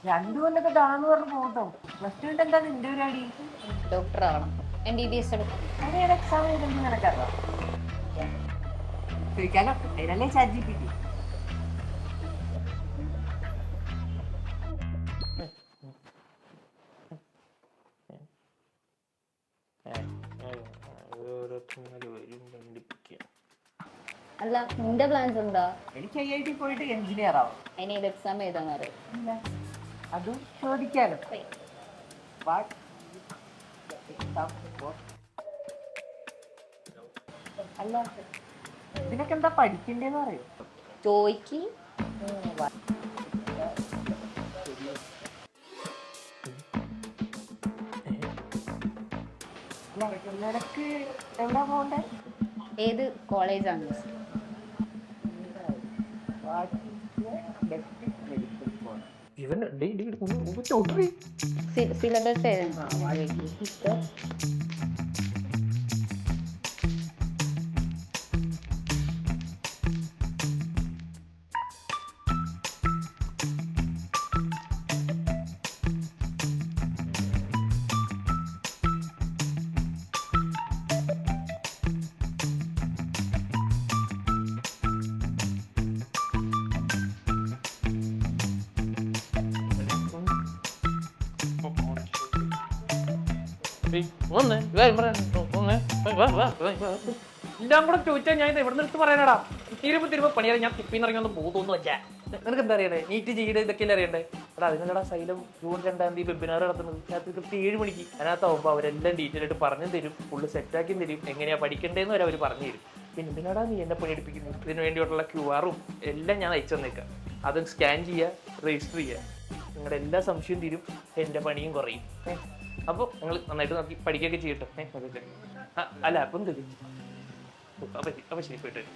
രണ്ടു കൊല്ലൊക്കെ താന്ന് പറഞ്ഞു പോട്ടോ. പ്ലസ് ടു എന്താ നിന്റെ പരിപാടി? ഡോക്ടർ ആവണം. MBBS എടുക്കും. അങ്ങനെയാണ് എക്സാം എഴുതുന്നത് നിനക്കറിയാം. ചോദിക്കാലോ, അതിനല്ലേ ChatGPT. അല്ല, നിന്റെ പ്ലാൻസ് എന്താ? എനിക്ക് IIT പോയിട്ട് എഞ്ചിനീയർ ആവാം. അതിന് ഏത് എക്സാം എഴുതാന്ന് അറിയാം. ഇല്ല, അതും ചോദിക്കാലോ. What exam for? അല്ല, ഇതിനൊക്കെ എന്താ പഠിക്കണ്ടേന്ന് പറയോ? ചോയ്ക്ക്. നിനക്ക് എവിടാ പോണ്ടേ? ഏത് കോളേജാണ്? സിലബസ് ഏതാണ്? എല്ലാം കൂടെ ചോദിച്ചാൽ ഞാൻ ഇത് എവിടെ നിന്ന് പറയാനടാ? തിരുമ്പ പണിയാൻ ഞാൻ തിപ്പിന്ന് ഇറങ്ങി ഒന്ന് പോകുന്നു വെച്ചാ നിനക്ക് എന്താ അറിയണ്ടേ? നീറ്റ് ചെയ്യണേ ഇതൊക്കെ അറിയണ്ടേ? എടാ അതിനെടാ സൈലം ജൂൺ 2-ാം തീയതി വെബിനാർ നടത്തുന്നത് രാത്രി കൃത്യം 7 മണിക്ക്. അതിനകത്താവുമ്പോൾ അവരെല്ലാം ഡീറ്റെയിൽ ആയിട്ട് പറഞ്ഞു തരും, ഫുള്ള് സെറ്റാക്കി തരും, എങ്ങനെയാ പഠിക്കേണ്ടതെന്ന് വരെ അവർ പറഞ്ഞു തരും. പിന്നെ എന്തിനാടാ നീ എന്നെ പണിയെടുപ്പിക്കുന്നത്? ഇതിന് വേണ്ടിയിട്ടുള്ള QR-ഉം എല്ലാം ഞാൻ അയച്ചു തന്നേക്കാം. അത് സ്കാൻ ചെയ്യുക, രജിസ്റ്റർ ചെയ്യുക. നിങ്ങളുടെ എല്ലാ സംശയവും തീരും, എൻ്റെ പണിയും കുറയും. അപ്പോൾ നിങ്ങൾ നന്നായിട്ട് നോക്കി പഠിക്കുകയൊക്കെ ചെയ്യട്ടെ. അല്ല അപ്പം തരും. അപ്പം ശരി, പോയിട്ട് വരും.